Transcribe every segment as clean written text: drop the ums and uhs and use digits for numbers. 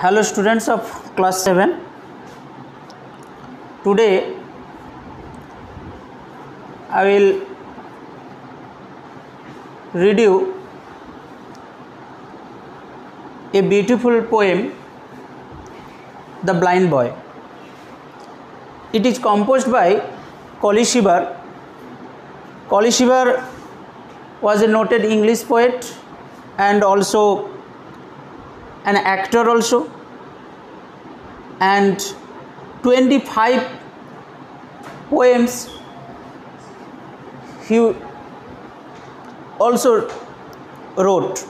Hello students of class 7. Today I will read you a beautiful poem, The Blind Boy. It is composed by Collie Shiver. Collie Shiver was a noted English poet and also an actor also, and 25 poems he also wrote.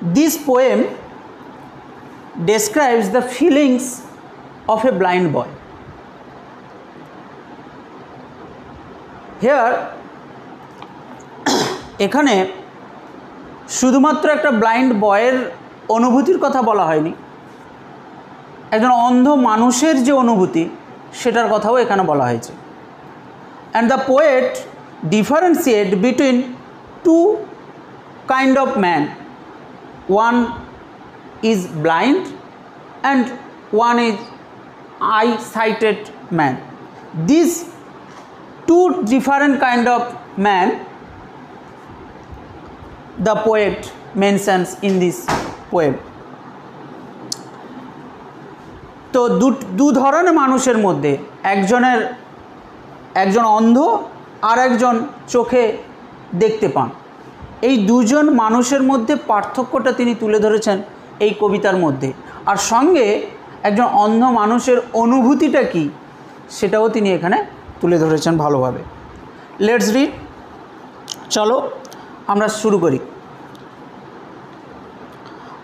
This poem describes the feelings of a blind boy. Here এখানে শুধুমাত্র একটা blind বয়ের অনুভূতির কথা বলা হয়নি, একজন অন্ধ মানুষের যে অনুভূতি সেটার কথাও এখানে বলা হয়েছে। And the poet differentiate between two kind of man, one is blind and one is eye sighted man. This two different kind of man the poet mentions in this poem. তো দু ধরনের মানুষের মধ্যে একজন অন্ধ আর একজন চোখে দেখতে পান, এই দুজন মানুষের মধ্যে পার্থক্যটা তিনি তুলে ধরেছেন এই কবিতার মধ্যে, আর সঙ্গে একজন অন্ধ মানুষের অনুভূতিটা কি সেটাও তিনি এখানে তুলে ধরেছেন ভালোভাবে। Let's read. চলো আমরা শুরু করি।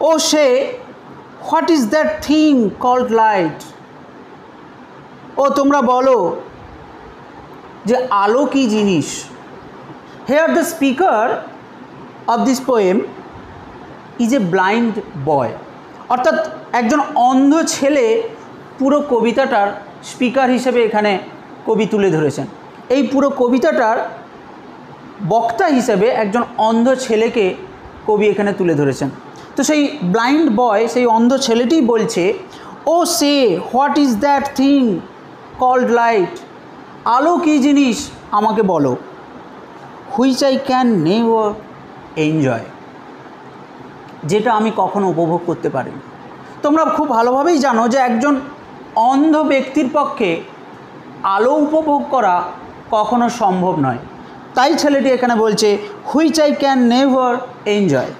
O say, what is that thing called light? ও তোমরা বলো যে আলো কি জিনিস? Here the speaker of this poem is a blind boy. অর্থাৎ একজন অন্ধ ছেলে পুরো কবিতাটার স্পিকার হিসেবে এখানে কবি তুলে ধরেছেন। এই পুরো কবিতাটার বক্তা হিসেবে একজন অন্ধ ছেলেকে কবি এখানে তুলে ধরেছেন। তো সেই ব্লাইন্ড বয়, সেই অন্ধ ছেলেটি বলছে, O say, what is that thing called light? আলো কী জিনিস আমাকে বলো। Which I can never enjoy, যেটা আমি কখনো উপভোগ করতে পারি। তোমরা খুব ভালোভাবেই জানো যে একজন অন্ধ ব্যক্তির পক্ষে আলো উপভোগ করা কখনো সম্ভব নয়। তাই ছেলেটি এখানে বলছে, which I can never enjoy.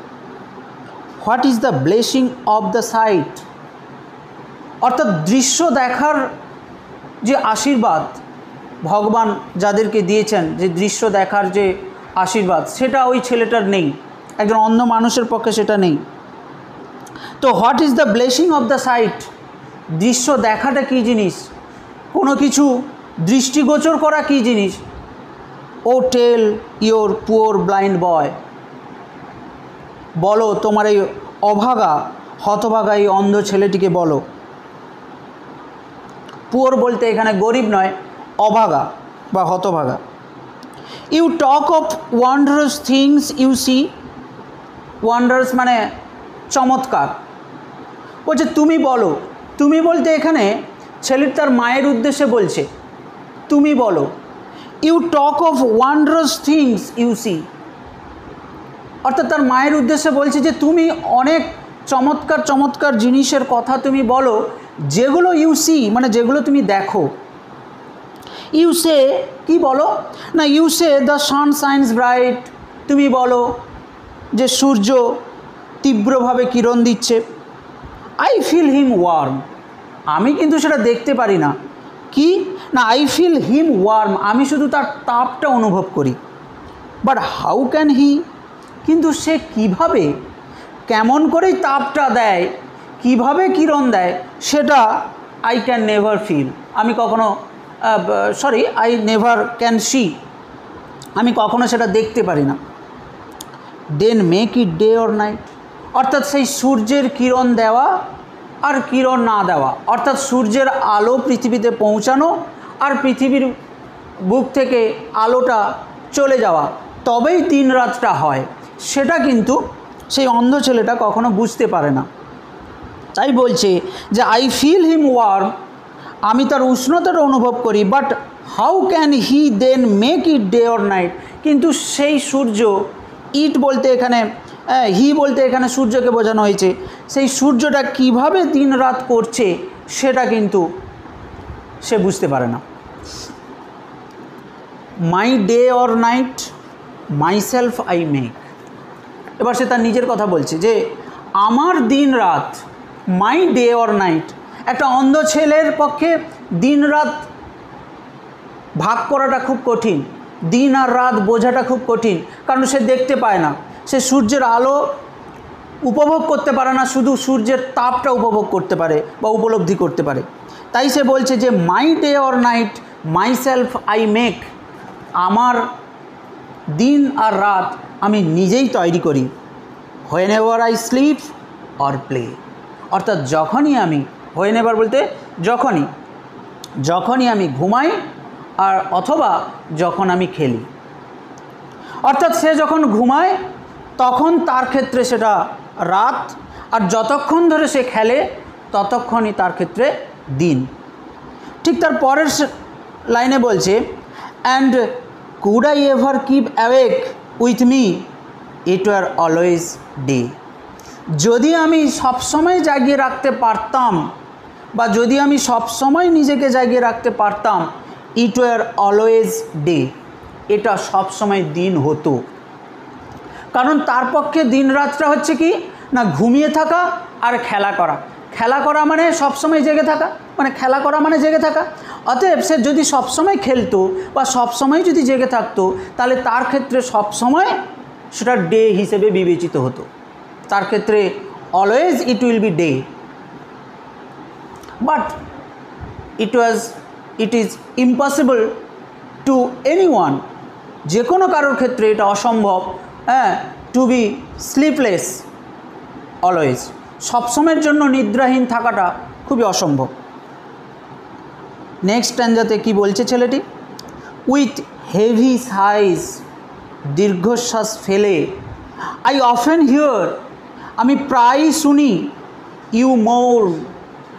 What is the blessing of the sight? অর্থাৎ দৃশ্য দেখার যে আশীর্বাদ ভগবান যাদেরকে দিয়েছেন, যে দৃশ্য দেখার যে আশীর্বাদ, সেটা ওই ছেলেটার নেই, একজন অন্ধ মানুষের পক্ষে সেটা নেই। তো what is the blessing of the sight? দৃশ্য দেখাটা কী জিনিস, কোনো কিছু দৃষ্টিগোচর করা কী জিনিস? O tell your poor blind boy, বলো তোমার এই অভাগা হতভাগা এই অন্ধ ছেলেটিকে বলো। পুওর বলতে এখানে গরিব নয়, অভাগা বা হতভাগা। You talk of wondrous things you see. Wondrous মানে চমৎকার। বলছে তুমি বলো। তুমি বলতে এখানে ছেলেটি তার মায়ের উদ্দেশ্যে বলছে, তুমি বলো। You talk of wondrous things you see, অর্থাৎ তার মায়ের উদ্দেশ্যে বলছে যে তুমি অনেক চমৎকার চমৎকার জিনিসের কথা তুমি বলো, যেগুলো ইউ সি মানে যেগুলো তুমি দেখো। ইউ সে কি বলো না, you say the sun shines bright, তুমি বলো যে সূর্য তীব্রভাবে কিরণ দিচ্ছে। আই ফিল হিম ওয়ার্ম, আমি কিন্তু সেটা দেখতে পারি না। কি না, আই ফিল হিম ওয়ার্ম, আমি শুধু তার তাপটা অনুভব করি। বাট হাউ ক্যান হি, কিন্তু সে কিভাবে, কেমন করেই তাপটা দেয়, কিভাবে কিরণ দেয়, সেটা আই ক্যান নেভার ফিল, আমি কখনো আই নেভার ক্যান সি, আমি কখনো সেটা দেখতে পারি না। Then make it day or night, অর্থাৎ সেই সূর্যের কিরণ দেওয়া আর কিরণ না দেওয়া, অর্থাৎ সূর্যের আলো পৃথিবীতে পৌঁছানো আর পৃথিবীর বুক থেকে আলোটা চলে যাওয়া, তবেই দিন রাতটা হয়, সেটা কিন্তু সেই অন্ধ ছেলেটা কখনো বুঝতে পারে না। তাই বলছে যে আই ফিল হিম ওয়ার্ম, আমি তার উষ্ণতাটা অনুভব করি, but how can he then make it day or night. কিন্তু সেই সূর্য, ইট বলতে এখানে হি বলতে এখানে সূর্যকে বোঝানো হয়েছে, সেই সূর্যটা কিভাবে দিন রাত করছে সেটা কিন্তু সে বুঝতে পারে না। My day or night myself I make. এবার সে তার নিজের কথা বলছে যে আমার দিন রাত, মাই ডে অর নাইট। একটা অন্ধ ছেলের পক্ষে দিন রাত ভাগ করাটা খুব কঠিন, দিন আর রাত বোঝাটা খুব কঠিন, কারণ সে দেখতে পায় না, সে সূর্যের আলো উপভোগ করতে পারে না, শুধু সূর্যের তাপটা উপভোগ করতে পারে বা উপলব্ধি করতে পারে। তাই সে বলছে যে my day or night myself I make, আমার দিন আর রাত আমি নিজেই তৈরি করি। Whenever I sleep or play, অর্থাৎ যখনই আমি, হোয়েন এভার বলতে যখনই আমি ঘুমাই আর অথবা যখন আমি খেলি। অর্থাৎ সে যখন ঘুমায় তখন তার ক্ষেত্রে সেটা রাত, আর যতক্ষণ ধরে সে খেলে ততক্ষণই তার ক্ষেত্রে দিন। ঠিক তার পরের লাইনে বলছে and could I ever keep awake with me it were always day. যদি আমি সবসময় জাগিয়ে রাখতে পারতাম বা যদি আমি সবসময় নিজেকে জাগিয়ে রাখতে পারতাম, ইট ওয়ার অলওয়েজ ডে, এটা সবসময় দিন হতো। কারণ তার পক্ষে দিন রাতটা হচ্ছে কি না, ঘুমিয়ে থাকা আর খেলা করা। খেলা করা মানে সবসময় জেগে থাকা, মানে খেলা করা মানে জেগে থাকা। অতএব সে যদি সবসময় খেলতো বা সবসময় যদি জেগে থাকতো, তাহলে তার ক্ষেত্রে সবসময় সেটা ডে হিসেবে বিবেচিত হতো। তার ক্ষেত্রে always it will be day, but it is impossible to anyone, যে কোনো কারোর ক্ষেত্রে এটা অসম্ভব, টু বি স্লিপলেস অলওয়েজ, সবসময়ের জন্য নিদ্রাহীন থাকাটা খুবই অসম্ভব। নেক্সট স্ট্যান্জাতে কি বলছে ছেলেটি, উইথ হেভি সাইজ, দীর্ঘশ্বাস ফেলে, আই অফেন হিয়ার, আমি প্রায়ই শুনি, ইউ মোর।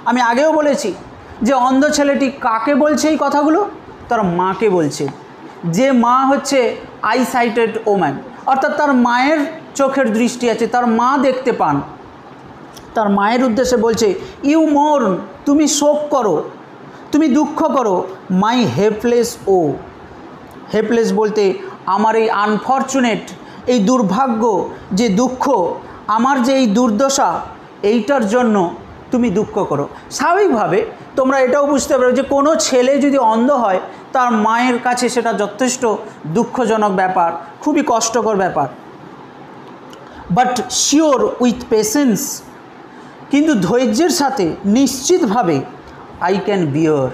আমি আগেও বলেছি যে অন্ধ ছেলেটি কাকে বলছে এই কথাগুলো, তার মাকে বলছে, যে মা হচ্ছে আই সাইটেড ওম্যান, অর্থাৎ তার মায়ের চোখের দৃষ্টি আছে, তার মা দেখতে পান। তার মায়ের উদ্দেশ্যে বলছে ইউ মোর্ন, তুমি শোক করো, তুমি দুঃখ করো, মাই হেল্পলেস ও। হেল্পলেস বলতে আমার এই আনফর্চুনেট, এই দুর্ভাগ্য, যে দুঃখ, আমার যে এই দুর্দশা, এইটার জন্য তুমি দুঃখ করো। স্বাভাবিকভাবে তোমরা এটাও বুঝতে পারো যে কোনো ছেলে যদি অন্ধ হয়, তার মায়ের কাছে সেটা যথেষ্ট দুঃখজনক ব্যাপার, খুবই কষ্টকর ব্যাপার। বাট শিওর উইথ পেশেন্স, কিন্তু ধৈর্যের সাথে নিশ্চিতভাবে, আই ক্যান বিয়ার,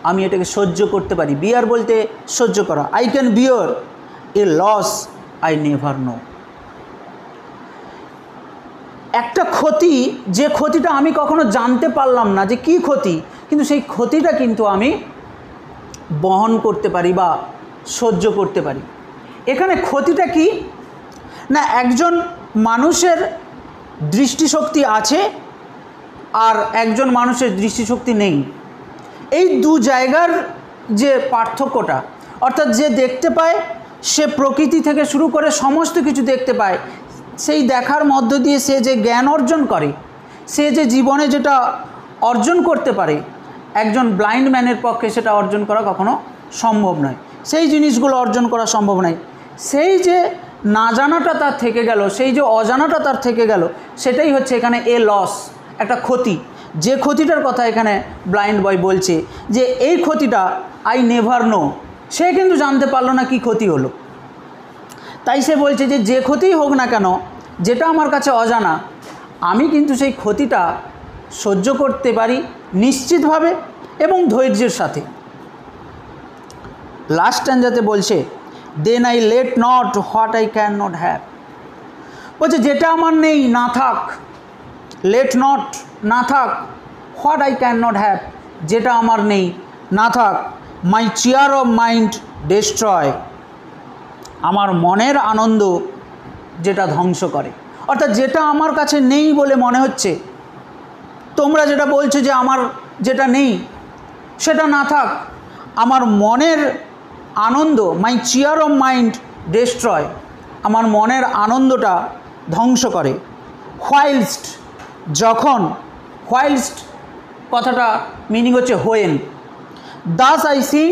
আমি এটাকে সহ্য করতে পারি। বিয়ার বলতে সহ্য করা। I can bear a loss I never know, একটা ক্ষতি, যে ক্ষতিটা আমি কখনো জানতে পারলাম না যে কি ক্ষতি, কিন্তু সেই ক্ষতিটা কিন্তু আমি বহন করতে পারি বা সহ্য করতে পারি। এখানে ক্ষতিটা কি না, একজন মানুষের দৃষ্টিশক্তি আছে আর একজন মানুষের দৃষ্টিশক্তি নেই, এই দু জায়গার যে পার্থক্যটা, অর্থাৎ যে দেখতে পায় সে প্রকৃতি থেকে শুরু করে সমস্ত কিছু দেখতে পায়, সেই দেখার মধ্য দিয়ে সে যে জ্ঞান অর্জন করে, সে যে জীবনে যেটা অর্জন করতে পারে, একজন ব্লাইন্ড ম্যানের পক্ষে সেটা অর্জন করা কখনো সম্ভব নয়। সেই জিনিসগুলো অর্জন করা সম্ভব নয়। সেই যে না জানাটা তার থেকে গেল, সেই যে অজানাটা তার থেকে গেল, সেটাই হচ্ছে এখানে এ লস, একটা ক্ষতি। যে ক্ষতিটার কথা এখানে ব্লাইন্ড বয় বলছে যে এই ক্ষতিটা আই নেভার নো, সে কিন্তু জানতে পারলো না কি ক্ষতি হলো। তাই সে বলছে যে যে ক্ষতিই হোক না কেন, যেটা আমার কাছে অজানা, আমি কিন্তু সেই ক্ষতিটা সহ্য করতে পারি নিশ্চিতভাবে এবং ধৈর্যের সাথে। লাস্ট স্ট্যান্জাতে বলছে then I let not what I can not have, বলছে যেটা আমার নেই না থাক, লেট নট না থাক, what I can not have, যেটা আমার নেই না থাক, মাই চেয়ার অফ মাইন্ড ডেস্ট্রয়, আমার মনের আনন্দ যেটা ধ্বংস করে। অর্থাৎ যেটা আমার কাছে নেই বলে মনে হচ্ছে, তোমরা যেটা বলছো যে আমার যেটা নেই সেটা না থাক, আমার মনের আনন্দ, মাই চিয়ার অফ মাইন্ড ডেস্ট্রয়, আমার মনের আনন্দটা ধ্বংস করে। হোয়াইলস্ট, যখন, হোয়াইলস্ট কথাটা মিনিং হচ্ছে হোয়েন। দাস আই সিং,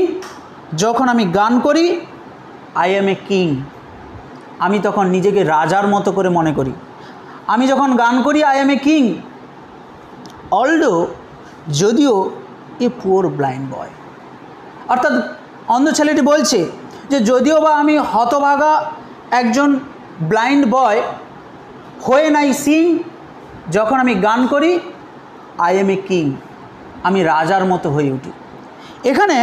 যখন আমি গান করি, আই এম এ কিং, আমি তখন নিজেকে রাজার মতো করে মনে করি। আমি যখন গান করি I M a king, although, যদিও এ পুয়ার ব্লাইন্ড বয়, অর্থাৎ অন্ধ ছেলেটি বলছে যে যদিও বা আমি হতভাগা একজন blind boy, when I sing, যখন আমি গান করি, আই এম এ কিং, আমি রাজার মতো হয়ে উঠি। এখানে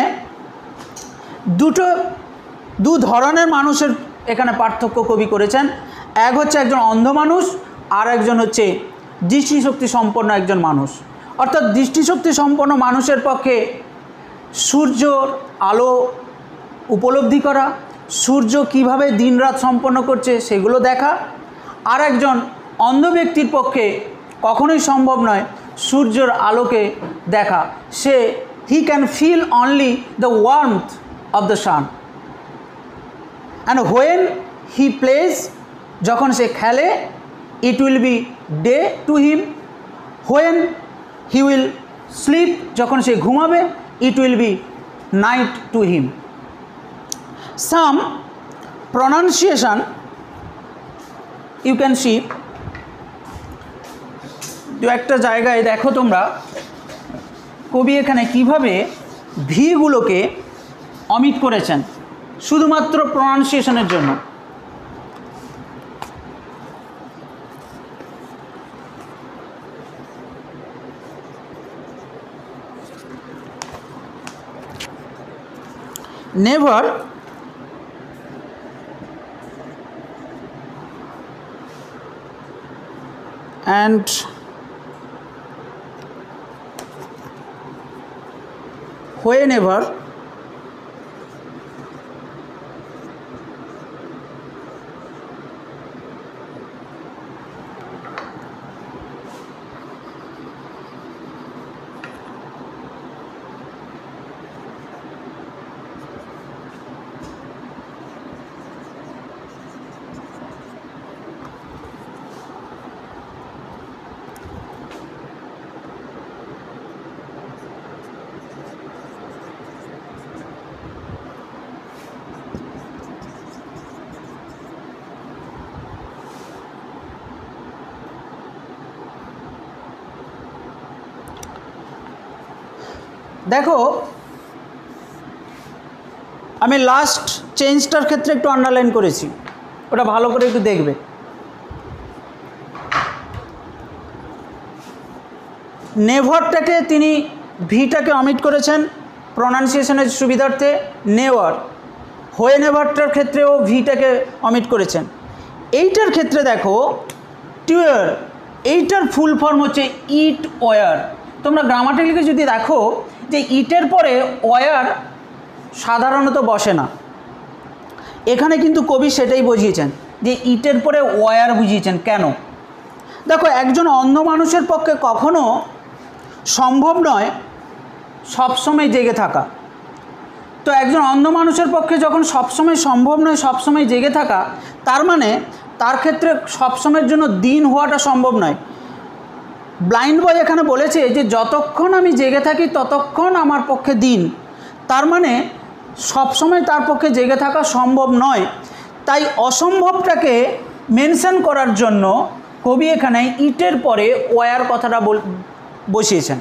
দু ধরনের মানুষের এখানে পার্থক্য কবি করেছেন। এক হচ্ছে একজন অন্ধ মানুষ, আর একজন হচ্ছে দৃষ্টিশক্তি সম্পন্ন একজন মানুষ। অর্থাৎ দৃষ্টিশক্তি সম্পন্ন মানুষের পক্ষে সূর্যর আলো উপলব্ধি করা, সূর্য কিভাবে দিনরাত সম্পন্ন করছে সেগুলো দেখা। আর একজন অন্ধ ব্যক্তির পক্ষে কখনোই সম্ভব নয় সূর্যের আলোকে দেখা। সে he can feel only the warmth of the sun. And when he plays, যখন সে খেলে, it will be day to him. When he will sleep, যখন সে ঘুমাবে, it will be night to him. Some pronunciation you can see, দু একটা জায়গায় দেখো তোমরা কবি এখানে কিভাবে ভিগুলোকে অমিট করেছেন শুধুমাত্র প্রনাউন্সিয়েশনের জন্য। নেভার, and whenever, দেখো আমি লাস্ট চেঞ্জটার ক্ষেত্রে একটু আন্ডারলাইন করেছি, ওটা ভালো করে একটু দেখবে। নেভারটাকে তিনি ভিটাকে অমিট করেছেন প্রনাউন্সিয়েশনের সুবিধার্থে, নেভার। হোয়ে নেভারটার ক্ষেত্রেও ভিটাকে অমিট করেছেন। এইটার ক্ষেত্রে দেখো টুয়ার, এইটার ফুল ফর্ম হচ্ছে ইট ওয়ার। তোমরা গ্রামাটিক্যালি যদি দেখো যে ইটের পরে ওয়ার সাধারণত বসে না, এখানে কিন্তু কবি সেটাই বুঝিয়েছেন যে ইটের পরে ওয়ার বুঝিয়েছেন। কেন? দেখো একজন অন্ধ মানুষের পক্ষে কখনো সম্ভব নয় সবসময় জেগে থাকা। তো একজন অন্ধ মানুষের পক্ষে যখন সবসময় সম্ভব নয় সবসময় জেগে থাকা, তার মানে তার ক্ষেত্রে সবসময়ের জন্য দিন হওয়াটা সম্ভব নয়। ব্লাইন্ড বয় এখানে বলেছে যে যতক্ষণ আমি জেগে থাকি ততক্ষণ আমার পক্ষে দিন, তার মানে সবসময় তার পক্ষে জেগে থাকা সম্ভব নয়। তাই অসম্ভবটাকে মেনশন করার জন্য কবি এখানে ইটের পরে ওয়ার কথাটা বসিয়েছেন।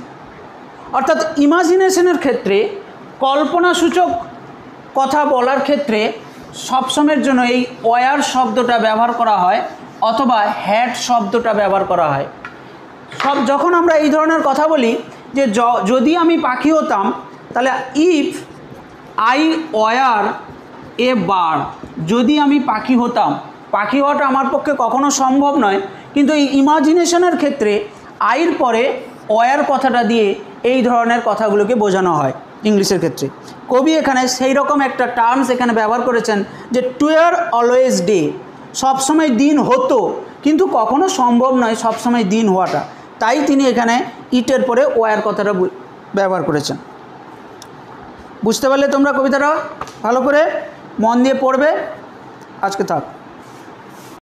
অর্থাৎ ইমাজিনেশনের ক্ষেত্রে, কল্পনাসূচক কথা বলার ক্ষেত্রে সবসময়ের জন্য এই ওয়ার শব্দটা ব্যবহার করা হয় অথবা হ্যাড শব্দটা ব্যবহার করা হয়। যখন আমরা এই ধরনের কথা বলি যে যদি আমি পাখি হতাম, তাহলে if I were a bird, যদি আমি পাখি হতাম, পাখি হওয়াটা আমার পক্ষে কখনো সম্ভব নয়, কিন্তু এই ইমাজিনেশনের ক্ষেত্রে আইর পরে ওয়ার কথাটা দিয়ে এই ধরনের কথাগুলোকে বোঝানো হয় ইংলিশের ক্ষেত্রে। কবি এখানে সেই রকম একটা টার্মস এখানে ব্যবহার করেছেন যে টুয়ার অলওয়েজ ডে, সব সময় দিন হতো, কিন্তু কখনো সম্ভব নয় সব সময় দিন হওয়াটা, তাই তিনি এখানে ইটের পরে ওয়ার কথাটা ব্যবহার করেছেন। বুঝতে পারলে তোমরা কবিতাটা? ভালো করে মন দিয়ে পড়বে। আজকে থাক।